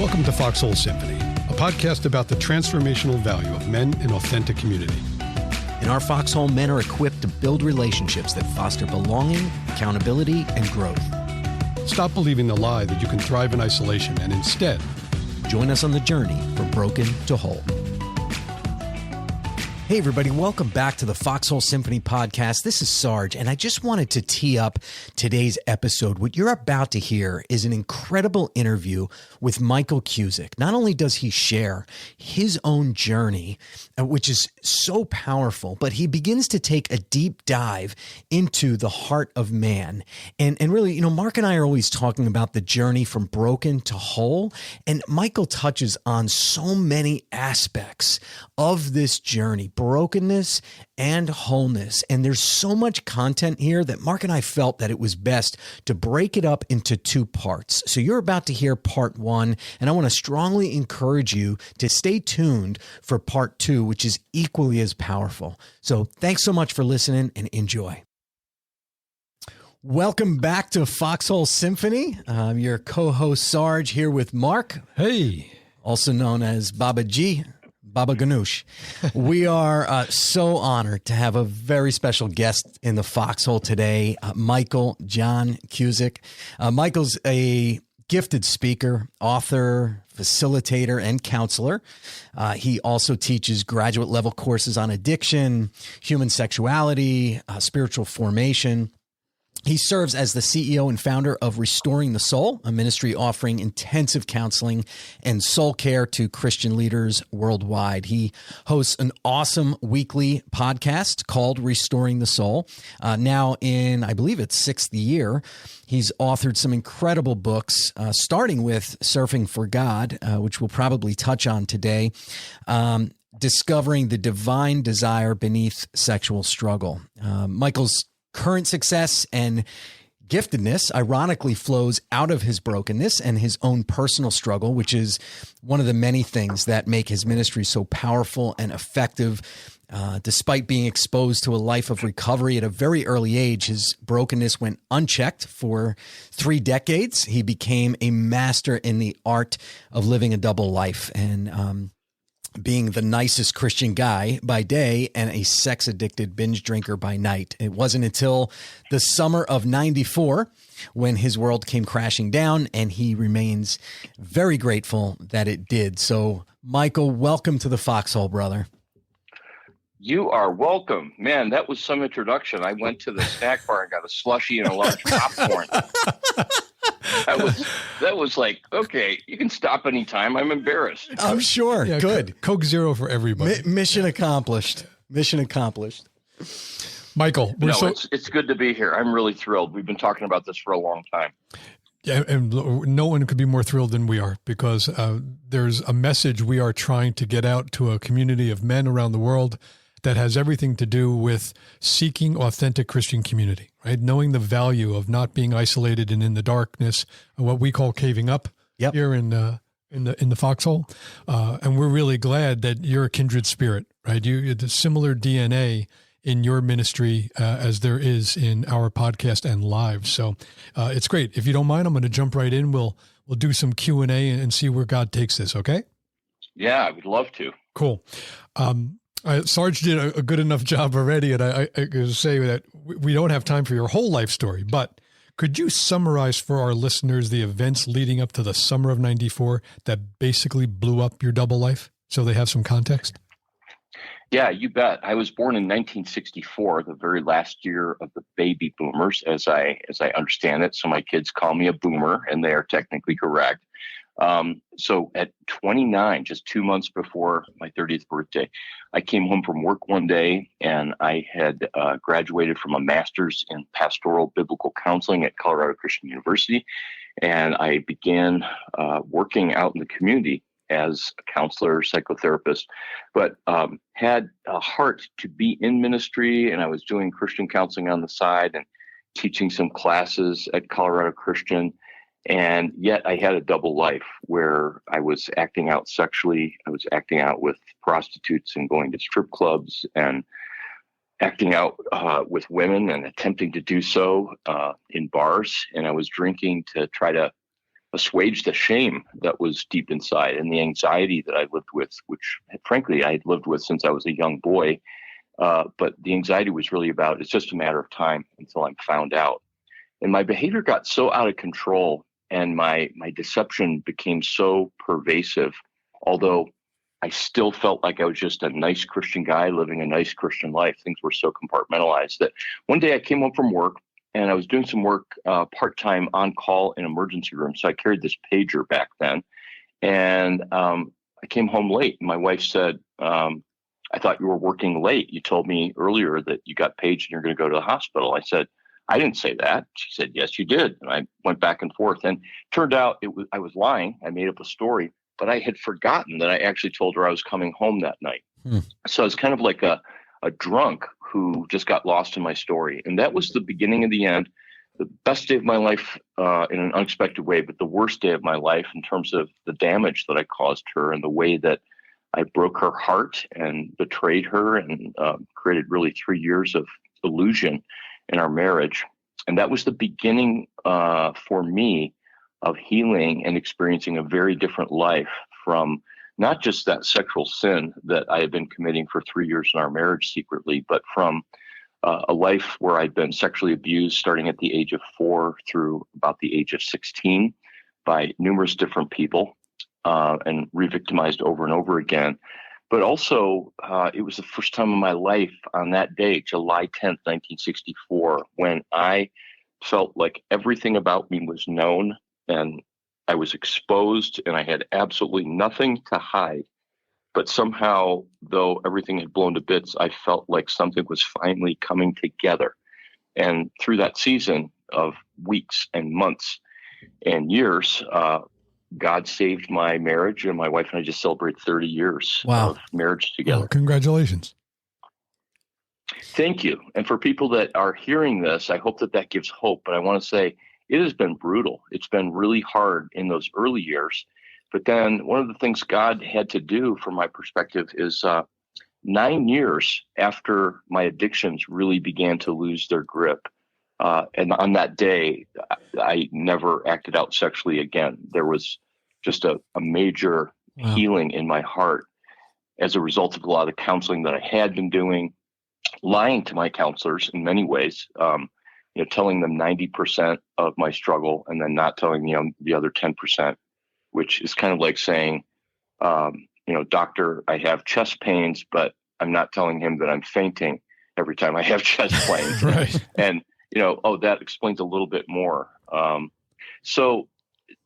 Welcome to Foxhole Symphony, a podcast about the transformational value of men in authentic community. In our Foxhole, men are equipped to build relationships that foster belonging, accountability, and growth. Stop believing the lie that you can thrive in isolation and instead join us on the journey from broken to whole. Hey everybody, welcome back to the Foxhole Symphony podcast. This is Sarge, and I just wanted to tee up today's episode. What you're about to hear is an incredible interview with Michael Cusick. Not only does he share his own journey, which is so powerful, but he begins to take a deep dive into the heart of man. And really, you know, Mark and I are always talking about the journey from broken to whole, and Michael touches on so many aspects of this journey, brokenness and wholeness. And there's so much content here that Mark and I felt that it was best to break it up into two parts. So you're about to hear part one, and I want to strongly encourage you to stay tuned for part two, which is equally as powerful. So thanks so much for listening and enjoy. Welcome back to Foxhole Symphony. I'm your co-host Sarge here with Mark. Hey, also known as Baba G. Baba Ganoush. We are so honored to have a very special guest in the Foxhole today, Michael John Cusick. Michael's a gifted speaker, author, facilitator, and counselor. He also teaches graduate level courses on addiction, human sexuality, spiritual formation. He serves as the CEO and founder of Restoring the Soul, a ministry offering intensive counseling and soul care to Christian leaders worldwide. He hosts an awesome weekly podcast called Restoring the Soul. Now in, I believe it's sixth year, he's authored some incredible books, starting with Surfing for God, which we'll probably touch on today, Discovering the Divine Desire Beneath Sexual Struggle. Michael's current success and giftedness ironically flows out of his brokenness and his own personal struggle, which is one of the many things that make his ministry so powerful and effective. Despite being exposed to a life of recovery at a very early age, his brokenness went unchecked for 3 decades. He became a master in the art of living a double life and being the nicest Christian guy by day and a sex-addicted binge drinker by night. It wasn't until the summer of '94 when his world came crashing down, and he remains very grateful that it did. So, Michael, welcome to the Foxhole, brother. You are welcome. Man, that was some introduction. I went to the snack bar and got a slushie and a large popcorn. That was like, okay, you can stop anytime. I'm embarrassed. I'm sure. yeah, good. Coke Zero for everybody. Mission accomplished. Mission accomplished. Michael, it's good to be here. I'm really thrilled. We've been talking about this for a long time. Yeah, and no one could be more thrilled than we are, because there's a message we are trying to get out to a community of men around the world that has everything to do with seeking authentic Christian community, right? Knowing the value of not being isolated and in the darkness, what we call caving up here in the Foxhole. And we're really glad that you're a kindred spirit, right? You the similar DNA in your ministry as there is in our podcast and live. So it's great. If you don't mind, I'm going to jump right in. We'll do some Q&A and see where God takes this. Okay? Yeah, I would love to. Cool. Sarge did a good enough job already, and I could say that we don't have time for your whole life story, but could you summarize for our listeners the events leading up to the summer of '94 that basically blew up your double life so they have some context? Yeah, you bet. I was born in 1964, the very last year of the baby boomers, as I understand it. So my kids call me a boomer, and they are technically correct. So at 29, just 2 months before my 30th birthday, I came home from work one day, and I had graduated from a master's in pastoral biblical counseling at Colorado Christian University. And I began working out in the community as a counselor, psychotherapist, but had a heart to be in ministry. And I was doing Christian counseling on the side and teaching some classes at Colorado Christian. And yet I had a double life where I was acting out sexually. I was acting out with prostitutes and going to strip clubs and acting out with women and attempting to do so in bars. And I was drinking to try to assuage the shame that was deep inside and the anxiety that I lived with, which frankly I had lived with since I was a young boy. But the anxiety was really about, it's just a matter of time until I'm found out. And my behavior got so out of control, and my deception became so pervasive, although I still felt like I was just a nice Christian guy living a nice Christian life. Things were so compartmentalized that one day I came home from work, and I was doing some work part-time on call in emergency room. So I carried this pager back then, and I came home late. My wife said, I thought you were working late. You told me earlier that you got paged and you're going to go to the hospital. I said, I didn't say that. She said, yes, you did. And I went back and forth, and turned out I was lying. I made up a story, but I had forgotten that I actually told her I was coming home that night. So it's kind of like a drunk who just got lost in my story. And that was the beginning of the end. The best day of my life in an unexpected way, but the worst day of my life in terms of the damage that I caused her and the way that I broke her heart and betrayed her and created really 3 years of illusion in our marriage. And that was the beginning for me of healing and experiencing a very different life from not just that sexual sin that I had been committing for 3 years in our marriage secretly, but from a life where I'd been sexually abused starting at the age of 4 through about the age of 16 by numerous different people and re-victimized over and over again. But also, it was the first time in my life on that day, July 10th, 1964, when I felt like everything about me was known and I was exposed and I had absolutely nothing to hide. But somehow, though everything had blown to bits, I felt like something was finally coming together. And through that season of weeks and months and years, God saved my marriage, and my wife and I just celebrated 30 years of marriage together. Well, congratulations. Thank you. And for people that are hearing this, I hope that gives hope. But I want to say it has been brutal. It's been really hard in those early years. But then one of the things God had to do, from my perspective, is 9 years after my addictions really began to lose their grip. And on that day, I never acted out sexually again. There was just a major healing in my heart as a result of a lot of the counseling that I had been doing, lying to my counselors in many ways, telling them 90% of my struggle and then not telling them the other 10%, which is kind of like saying, doctor, I have chest pains, but I'm not telling him that I'm fainting every time I have chest pains. Right. And, that explains a little bit more. So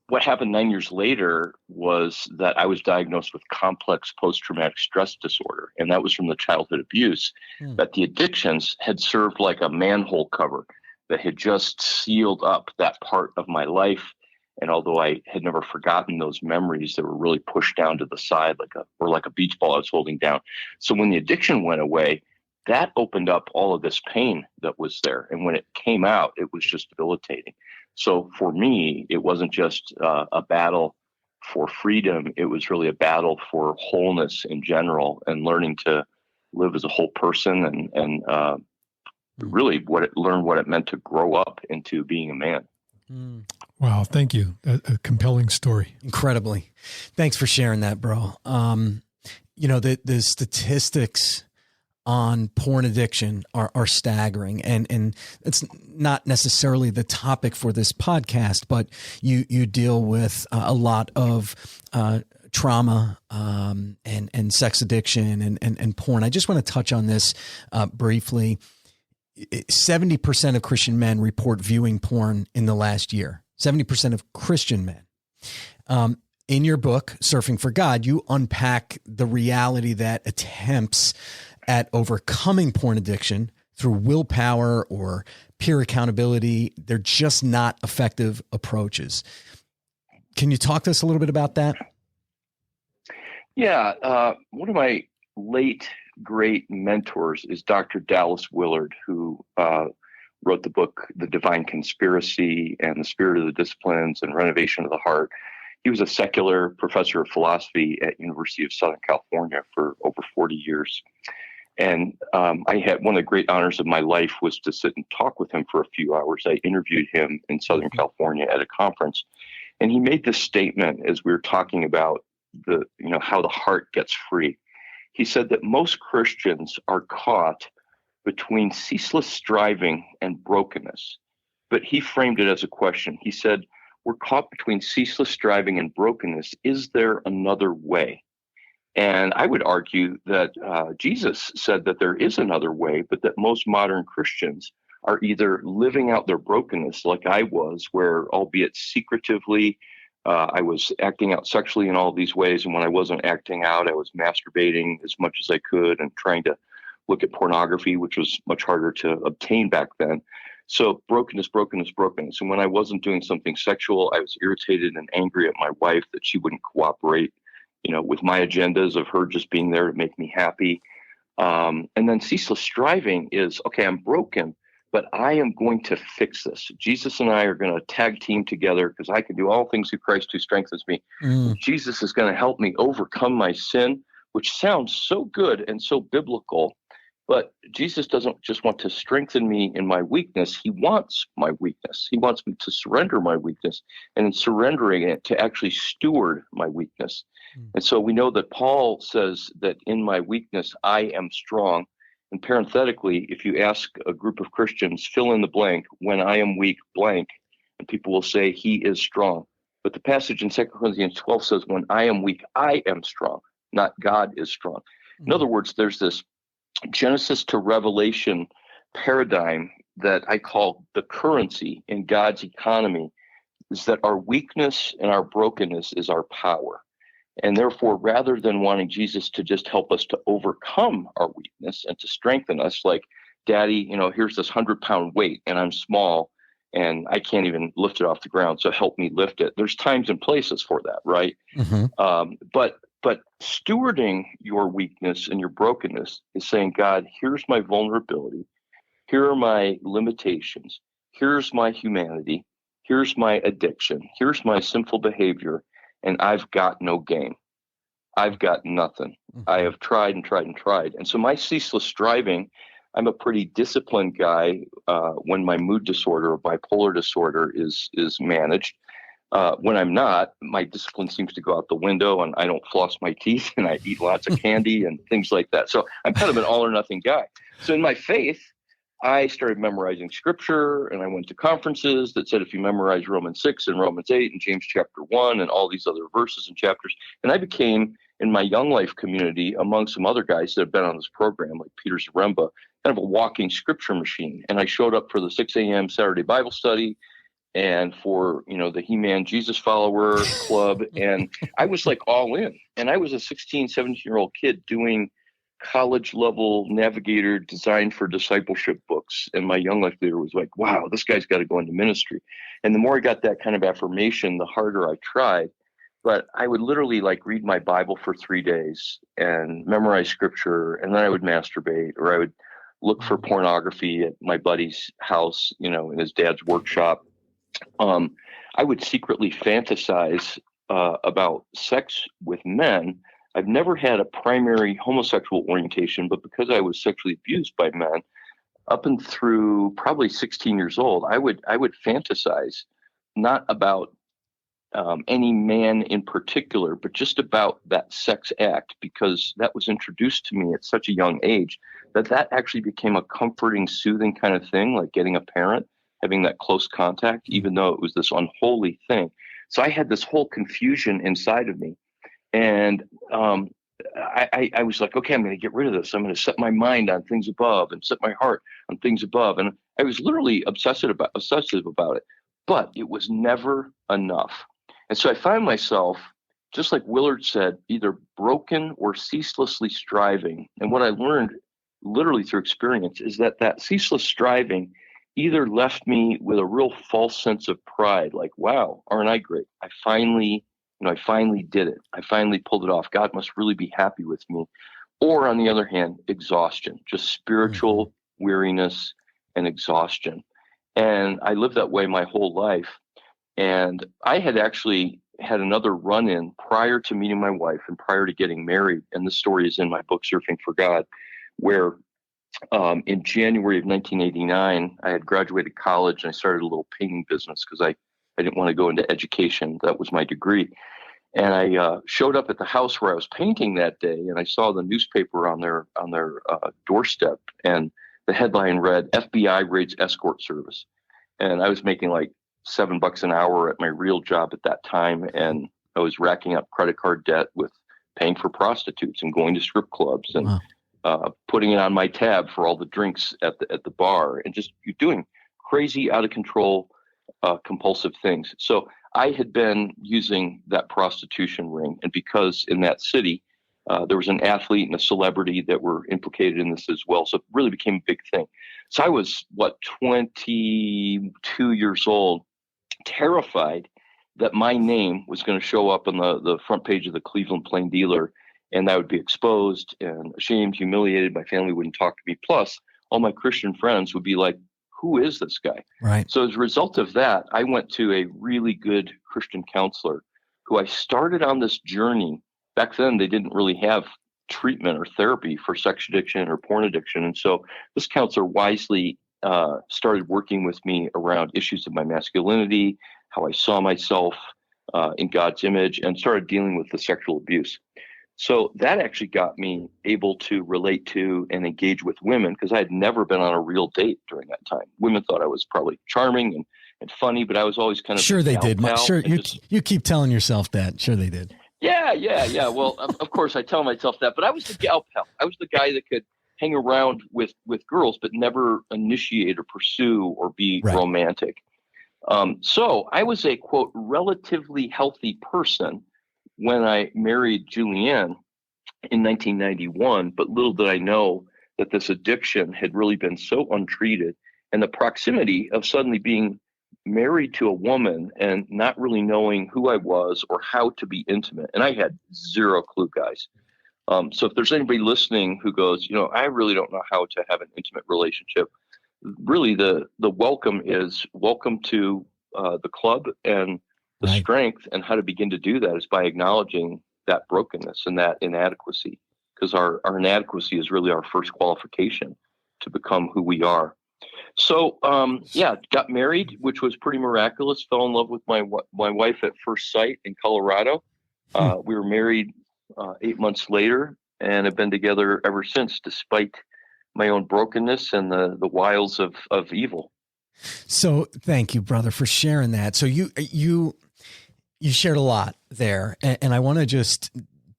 what happened 9 years later was that I was diagnosed with complex post-traumatic stress disorder. And that was from the childhood abuse, that the addictions had served like a manhole cover that had just sealed up that part of my life. And although I had never forgotten those memories, they were really pushed down to the side like a beach ball I was holding down. So when the addiction went away, that opened up all of this pain that was there. And when it came out, it was just debilitating. So for me, it wasn't just a battle for freedom. It was really a battle for wholeness in general and learning to live as a whole person and really learn what it meant to grow up into being a man. Wow. Thank you. A compelling story. Incredibly. Thanks for sharing that, bro. The statistics on porn addiction are staggering, and it's not necessarily the topic for this podcast, but you deal with a lot of trauma and sex addiction and porn. I just want to touch on this briefly. 70% of Christian men report viewing porn in the last year. 70% of Christian men. In your book, Surfing for God, you unpack the reality that attempts at overcoming porn addiction through willpower or peer accountability, they're just not effective approaches. Can you talk to us a little bit about that? Yeah. One of my late great mentors is Dr. Dallas Willard, who wrote the book, The Divine Conspiracy and the Spirit of the Disciplines and Renovation of the Heart. He was a secular professor of philosophy at University of Southern California for over 40 years. And I had one of the great honors of my life was to sit and talk with him for a few hours. I interviewed him in Southern California at a conference. And he made this statement as we were talking about how the heart gets free. He said that most Christians are caught between ceaseless striving and brokenness. But he framed it as a question. He said, we're caught between ceaseless striving and brokenness. Is there another way? And I would argue that Jesus said that there is another way, but that most modern Christians are either living out their brokenness like I was, where albeit secretively, I was acting out sexually in all these ways. And when I wasn't acting out, I was masturbating as much as I could and trying to look at pornography, which was much harder to obtain back then. So brokenness. And when I wasn't doing something sexual, I was irritated and angry at my wife that she wouldn't cooperate, with my agendas of her just being there to make me happy. And then ceaseless striving is, okay, I'm broken, but I am going to fix this. Jesus and I are going to tag team together because I can do all things through Christ who strengthens me. Jesus is going to help me overcome my sin, which sounds so good and so biblical. But Jesus doesn't just want to strengthen me in my weakness. He wants my weakness. He wants me to surrender my weakness, and in surrendering it, to actually steward my weakness. And so we know that Paul says that in my weakness, I am strong. And parenthetically, if you ask a group of Christians, fill in the blank, when I am weak, blank, and people will say he is strong. But the passage in 2 Corinthians 12 says, when I am weak, I am strong, not God is strong. In other words, there's this Genesis to Revelation paradigm that I call the currency in God's economy, is that our weakness and our brokenness is our power. And therefore, rather than wanting Jesus to just help us to overcome our weakness and to strengthen us, like, Daddy, here's this 100-pound weight and I'm small and I can't even lift it off the ground, so help me lift it. There's times and places for that, right? But stewarding your weakness and your brokenness is saying, God, here's my vulnerability. Here are my limitations. Here's my humanity. Here's my addiction. Here's my sinful behavior. And I've got no game. I've got nothing. I have tried and tried and tried. And so my ceaseless striving, I'm a pretty disciplined guy when my mood disorder or bipolar disorder is managed. When I'm not, my discipline seems to go out the window and I don't floss my teeth and I eat lots of candy and things like that. So I'm kind of an all or nothing guy. So in my faith, I started memorizing scripture and I went to conferences that said, if you memorize Romans 6 and Romans 8 and James chapter 1 and all these other verses and chapters, and I became, in my young life community, among some other guys that have been on this program, like Peter Zaremba, kind of a walking scripture machine. And I showed up for the 6 a.m. Saturday Bible study and for, the He-Man Jesus Follower Club. And I was like all in. And I was a 16, 17-year-old kid doing college level navigator design for discipleship books. And my young life leader was like, wow, this guy's got to go into ministry. And the more I got that kind of affirmation, the harder I tried. But I would literally read my Bible for 3 days and memorize scripture. And then I would masturbate, or I would look for pornography at my buddy's house, in his dad's workshop. I would secretly fantasize about sex with men. I've never had a primary homosexual orientation, but because I was sexually abused by men up and through probably 16 years old, I would fantasize not about any man in particular, but just about that sex act, because that was introduced to me at such a young age that actually became a comforting, soothing kind of thing, like getting a parent, having that close contact, even though it was this unholy thing. So I had this whole confusion inside of me. And I was like, okay, I'm going to get rid of this. I'm going to set my mind on things above and set my heart on things above. And I was literally obsessive about it, but it was never enough. And so I found myself, just like Willard said, either broken or ceaselessly striving. And what I learned literally through experience is that ceaseless striving either left me with a real false sense of pride, like, wow, aren't I great? I finally did it. I finally pulled it off. God must really be happy with me. Or on the other hand, exhaustion, just spiritual weariness and exhaustion. And I lived that way my whole life. And I had actually had another run-in prior to meeting my wife and prior to getting married. And the story is in my book, Surfing for God, where in January of 1989, I had graduated college and I started a little painting business because I I didn't want to go into education. That was my degree. And I showed up at the house where I was painting that day, and I saw the newspaper on their doorstep, and the headline read, "FBI raids escort service." And I was making like $7 an hour at my real job at that time, and I was racking up credit card debt with paying for prostitutes and going to strip clubs and putting it on my tab for all the drinks at the bar, and just doing crazy, out of control, compulsive things. So I had been using that prostitution ring, and because in that city there was an athlete and a celebrity that were implicated in this as well, so it really became a big thing. So I was 22 years old, terrified that my name was going to show up on the front page of the Cleveland Plain Dealer, and I would be exposed and ashamed, humiliated. My family wouldn't talk to me. Plus, all my Christian friends would be like, "Who is this guy?" Right. So as a result of that, I went to a really good Christian counselor who I started on this journey. Back then, they didn't really have treatment or therapy for sex addiction or porn addiction. And so this counselor wisely started working with me around issues of my masculinity, how I saw myself in God's image, and started dealing with the sexual abuse. So that actually got me able to relate to and engage with women, because I had never been on a real date during that time. Women thought I was probably charming and funny, but I was always kind of sure they did. Sure, you keep telling yourself that. Sure they did. Yeah. Well, of course I tell myself that, but I was the gal pal. I was the guy that could hang around with girls, but never initiate or pursue or be romantic. So I was a, quote, relatively healthy person when I married Julianne in 1991, but little did I know that this addiction had really been so untreated, and the proximity of suddenly being married to a woman and not really knowing who I was or how to be intimate. And I had zero clue, guys. So if there's anybody listening who goes, I really don't know how to have an intimate relationship, really the welcome to the club, and the strength and how to begin to do that is by acknowledging that brokenness and that inadequacy, because our inadequacy is really our first qualification to become who we are. So, got married, which was pretty miraculous. Fell in love with my wife at first sight in Colorado. We were married 8 months later and have been together ever since, despite my own brokenness and the wiles of evil. So thank you, brother, for sharing that. So you shared a lot there, and I want to just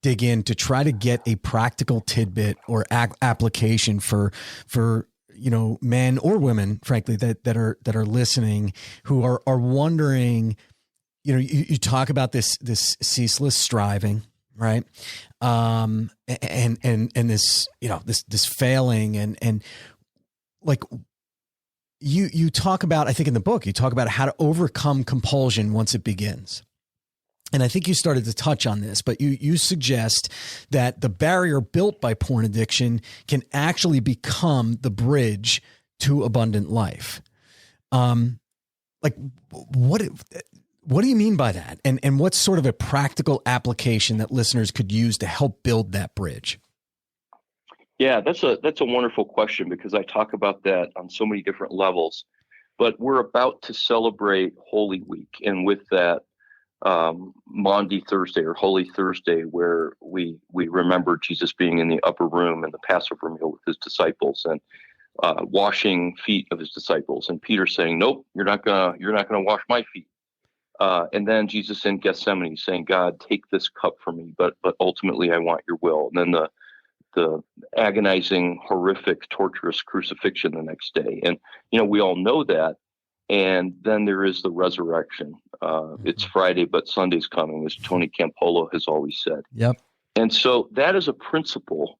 dig in to try to get a practical tidbit or application for men or women, frankly, that are listening, who are wondering. You talk about this ceaseless striving, right? And this this failing and like. You talk about, I think in the book, you talk about how to overcome compulsion once it begins. And I think you started to touch on this, but you suggest that the barrier built by porn addiction can actually become the bridge to abundant life. What do you mean by that? And what's sort of a practical application that listeners could use to help build that bridge? Yeah, that's a wonderful question, because I talk about that on so many different levels. But we're about to celebrate Holy Week, and with that, Maundy Thursday or Holy Thursday, where we remember Jesus being in the upper room in the Passover meal with his disciples and washing feet of his disciples, and Peter saying, "Nope, you're not gonna wash my feet." And then Jesus in Gethsemane saying, "God, take this cup from me, but ultimately I want your will." And then the agonizing, horrific, torturous crucifixion the next day. And, we all know that. And then there is the resurrection. It's Friday, but Sunday's coming, as Tony Campolo has always said. Yep. And so that is a principle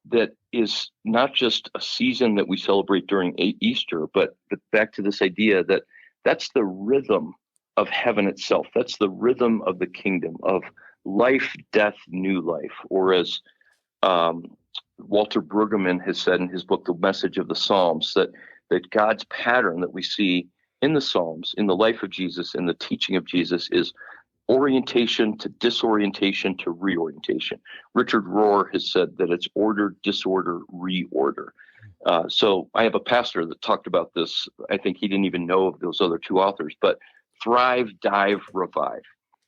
that is not just a season that we celebrate during Easter, but back to this idea that that's the rhythm of heaven itself. That's the rhythm of the kingdom of life, death, new life. Or as Walter Brueggemann has said in his book, The Message of the Psalms, that God's pattern that we see in the Psalms, in the life of Jesus, in the teaching of Jesus, is orientation to disorientation to reorientation. Richard Rohr has said that it's order, disorder, reorder. So I have a pastor that talked about this. I think he didn't even know of those other two authors, but thrive, dive, revive.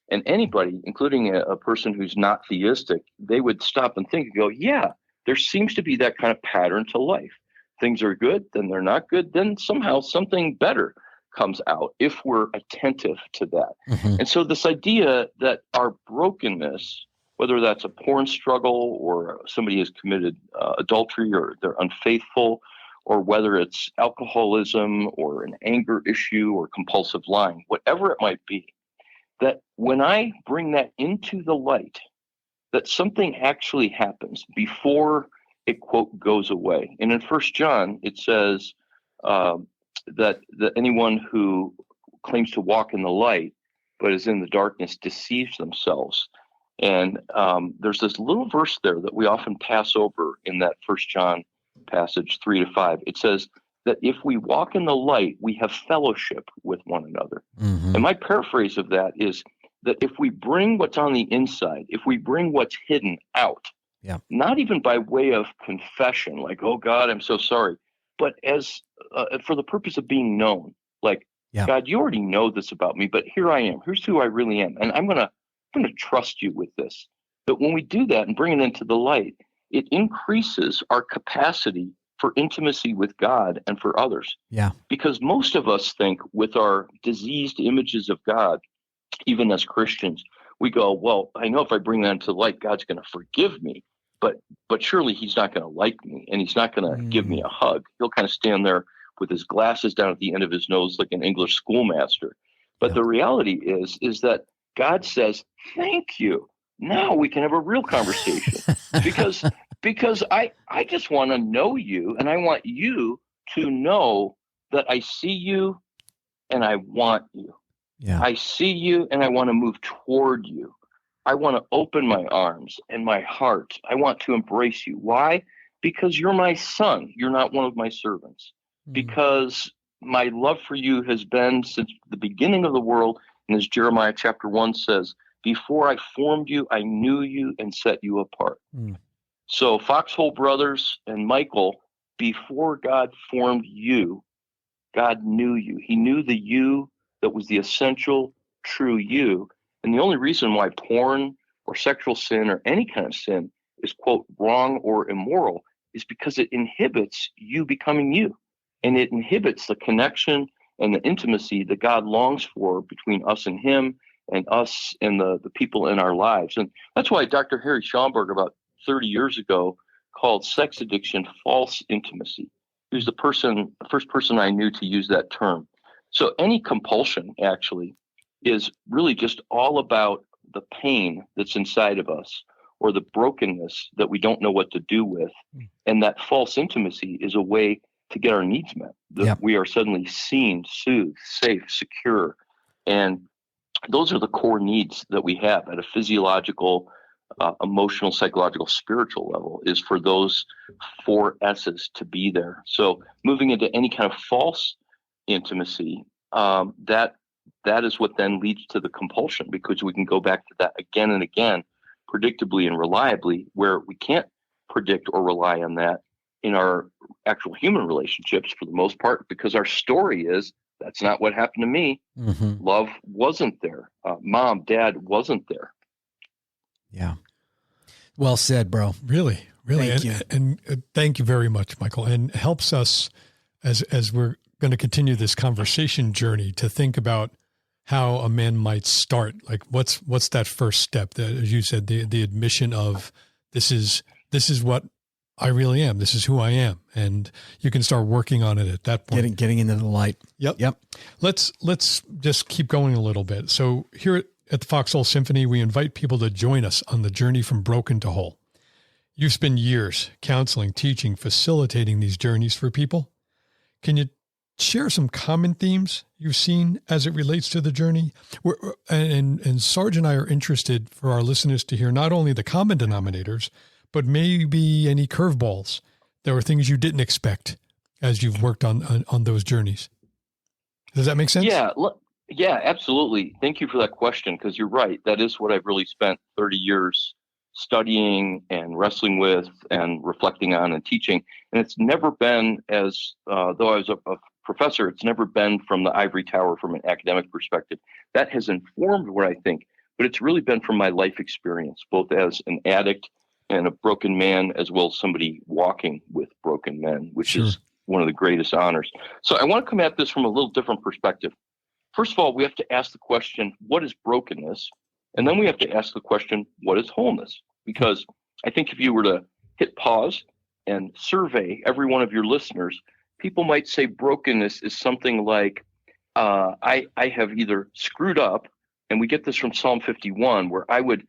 And anybody, including a person who's not theistic, they would stop and think and go, yeah, there seems to be that kind of pattern to life. Things are good, then they're not good, then somehow something better comes out if we're attentive to that. And so this idea that our brokenness, whether that's a porn struggle or somebody has committed adultery or they're unfaithful, or whether it's alcoholism or an anger issue or compulsive lying, whatever it might be, that when I bring that into the light, that something actually happens before it, quote, goes away. And in 1 John, it says that anyone who claims to walk in the light but is in the darkness deceives themselves. And there's this little verse there that we often pass over in that 1 John passage 3-5. It says that if we walk in the light, we have fellowship with one another. And my paraphrase of that is that if we bring what's on the inside, if we bring what's hidden out, not even by way of confession, like, oh God, I'm so sorry, but as for the purpose of being known, like, God, you already know this about me, but here I am. Here's who I really am. And I'm gonna trust you with this. But when we do that and bring it into the light, it increases our capacity for intimacy with God and for others. Because most of us think with our diseased images of God, even as Christians, we go, well, I know if I bring that into the light, God's going to forgive me, but surely he's not going to like me and he's not going to give me a hug. He'll kind of stand there with his glasses down at the end of his nose like an English schoolmaster. But the reality is that God says, thank you. Now we can have a real conversation because I just want to know you, and I want you to know that I see you and I want you. I see you and I want to move toward you. I want to open my arms and my heart. I want to embrace you. Why? Because you're my son. You're not one of my servants. Because my love for you has been since the beginning of the world. And as Jeremiah chapter 1 says, before I formed you, I knew you and set you apart. So Foxhole Brothers and Michael, before God formed you, God knew you. He knew the you that was the essential, true you. And the only reason why porn or sexual sin or any kind of sin is, quote, wrong or immoral is because it inhibits you becoming you. And it inhibits the connection and the intimacy that God longs for between us and him and us and the people in our lives. And that's why Dr. Harry Schomburg about 30 years ago called sex addiction false intimacy. He was the first person I knew to use that term. So any compulsion actually is really just all about the pain that's inside of us or the brokenness that we don't know what to do with. And that false intimacy is a way to get our needs met. That we are suddenly seen, soothed, safe, secure. And those are the core needs that we have at a physiological, emotional, psychological, spiritual level, is for those 4 S's to be there. So moving into any kind of false intimacy, that is what then leads to the compulsion, because we can go back to that again and again, predictably and reliably, where we can't predict or rely on that in our actual human relationships for the most part, because our story is that's not what happened to me. Love wasn't there. Mom, dad wasn't there. Well said, bro. Really. Thank you. And thank you very much, Michael. And helps us as we're going to continue this conversation journey to think about how a man might start. Like what's that first step that, as you said, the admission of this is what I really am. This is who I am. And you can start working on it at that point. Getting into the light. Yep. Let's just keep going a little bit. So here at the Foxhole Symphony, we invite people to join us on the journey from broken to whole. You've spent years counseling, teaching, facilitating these journeys for people. Can you share some common themes you've seen as it relates to the journey? And Sarge and I are interested for our listeners to hear not only the common denominators, but maybe any curveballs. There were things you didn't expect as you've worked on those journeys. Does that make sense? Yeah, absolutely. Thank you for that question, because you're right. That is what I've really spent 30 years studying and wrestling with and reflecting on and teaching. And it's never been as, though I was a professor, it's never been from the ivory tower from an academic perspective. That has informed what I think, but it's really been from my life experience, both as an addict and a broken man, as well as somebody walking with broken men, which is one of the greatest honors. So I want to come at this from a little different perspective. First of all, we have to ask the question, what is brokenness? And then we have to ask the question, what is wholeness? Because I think if you were to hit pause and survey every one of your listeners, people might say brokenness is something like, I have either screwed up, and we get this from Psalm 51, where I would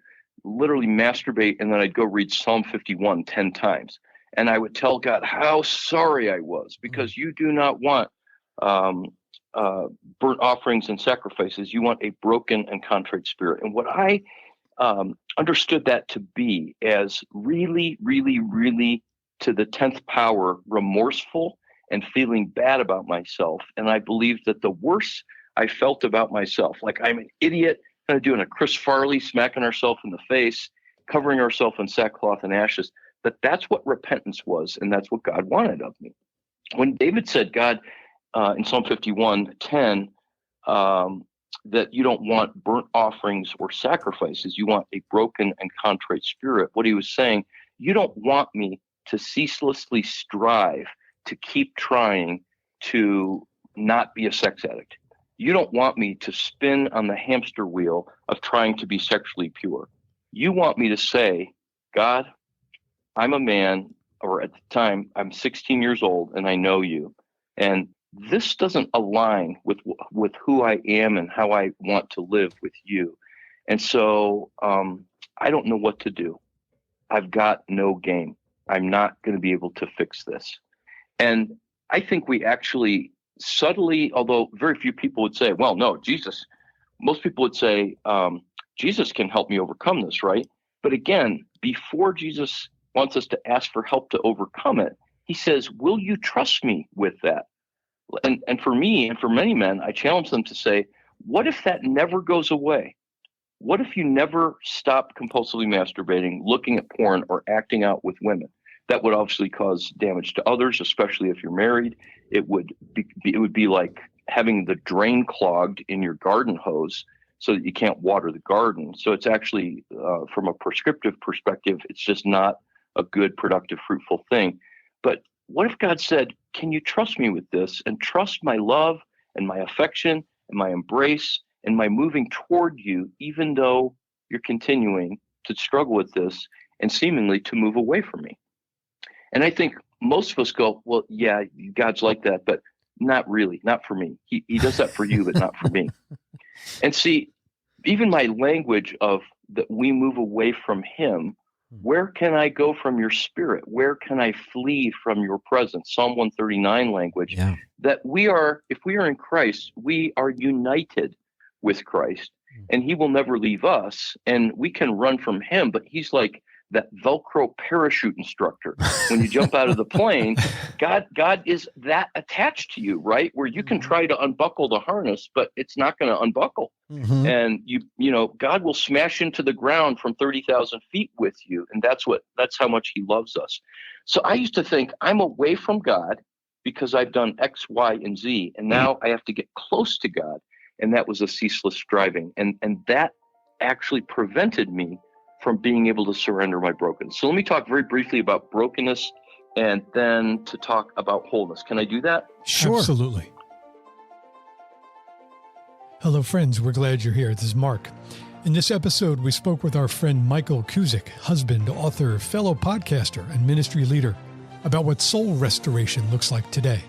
literally masturbate and then I'd go read Psalm 51 10 times. And I would tell God how sorry I was, because you do not want burnt offerings and sacrifices. You want a broken and contrite spirit. And what I understood that to be as really, really, really to the 10th power remorseful and feeling bad about myself. And I believed that the worse I felt about myself, like I'm an idiot, kind of doing a Chris Farley, smacking ourselves in the face, covering ourselves in sackcloth and ashes, that's what repentance was, and that's what God wanted of me. When David said, God, in Psalm 51:10, that you don't want burnt offerings or sacrifices, you want a broken and contrite spirit, what he was saying, you don't want me to ceaselessly strive to keep trying to not be a sex addict. You don't want me to spin on the hamster wheel of trying to be sexually pure. You want me to say, God, I'm a man, or at the time, I'm 16 years old, and I know you. And this doesn't align with who I am and how I want to live with you. And so I don't know what to do. I've got no game. I'm not going to be able to fix this. And I think we actually subtly, although very few people would say, well, no, Jesus, most people would say, Jesus can help me overcome this, right? But again, before Jesus wants us to ask for help to overcome it, he says, will you trust me with that? And for me, and for many men, I challenge them to say, what if that never goes away? What if you never stop compulsively masturbating, looking at porn, or acting out with women? That would obviously cause damage to others, especially if you're married. It would be like having the drain clogged in your garden hose so that you can't water the garden. So it's actually, from a prescriptive perspective, it's just not a good, productive, fruitful thing. But what if God said, can you trust me with this, and trust my love and my affection and my embrace and my moving toward you, even though you're continuing to struggle with this and seemingly to move away from me? And I think most of us go, well, yeah, God's like that, but not really, not for me. He does that for you, but not for me. And see, even my language of that we move away from him, where can I go from your spirit? Where can I flee from your presence? Psalm 139 language, that if we are in Christ, we are united with Christ, and he will never leave us, and we can run from him, but he's like that Velcro parachute instructor. When you jump out of the plane, God is that attached to you, right? Where you can try to unbuckle the harness, but it's not going to unbuckle. Mm-hmm. And you know, God will smash into the ground from 30,000 feet with you. And that's how much he loves us. So I used to think I'm away from God because I've done X, Y, and Z. And now I have to get close to God. And that was a ceaseless striving. And that actually prevented me from being able to surrender my brokenness. So let me talk very briefly about brokenness and then to talk about wholeness. Can I do that? Sure. Absolutely. Hello, friends. We're glad you're here. This is Mark. In this episode, we spoke with our friend Michael Cusick, husband, author, fellow podcaster, and ministry leader, about what soul restoration looks like today.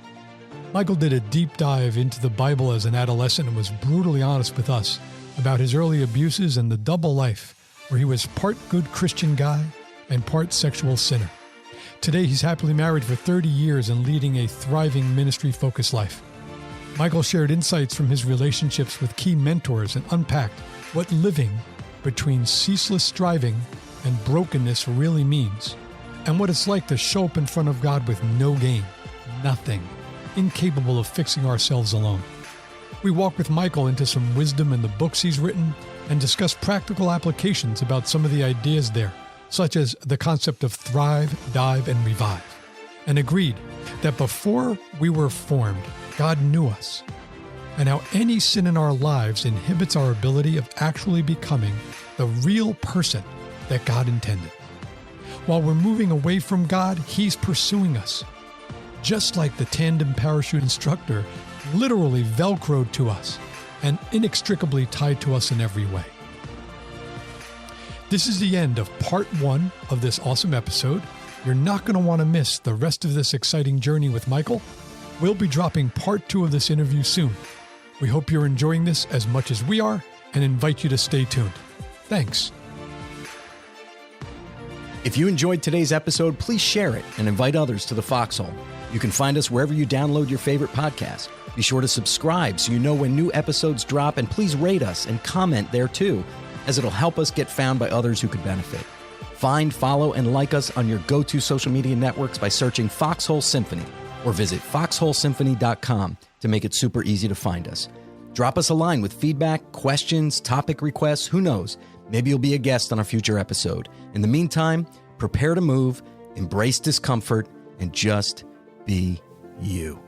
Michael did a deep dive into the Bible as an adolescent and was brutally honest with us about his early abuses and the double life where he was part good Christian guy and part sexual sinner. Today, he's happily married for 30 years and leading a thriving ministry-focused life. Michael shared insights from his relationships with key mentors and unpacked what living between ceaseless striving and brokenness really means, and what it's like to show up in front of God with no gain, nothing, incapable of fixing ourselves alone. We walk with Michael into some wisdom in the books he's written and discuss practical applications about some of the ideas there such as the concept of thrive, dive, and revive, and agreed that before we were formed, God knew us, and how any sin in our lives inhibits our ability of actually becoming the real person that God intended. While we're moving away from God, He's pursuing us, just like the tandem parachute instructor literally Velcroed to us and inextricably tied to us in every way. This is the end of part 1 of this awesome episode. You're not going to want to miss the rest of this exciting journey with Michael. We'll be dropping part 2 of this interview soon. We hope you're enjoying this as much as we are and invite you to stay tuned. Thanks. If you enjoyed today's episode, please share it and invite others to the Foxhole. You can find us wherever you download your favorite podcast. Be sure to subscribe so you know when new episodes drop, and please rate us and comment there too, as it'll help us get found by others who could benefit. Find, follow, and like us on your go-to social media networks by searching Foxhole Symphony, or visit foxholesymphony.com to make it super easy to find us. Drop us a line with feedback, questions, topic requests, who knows? Maybe you'll be a guest on a future episode. In the meantime, prepare to move, embrace discomfort, and just be you.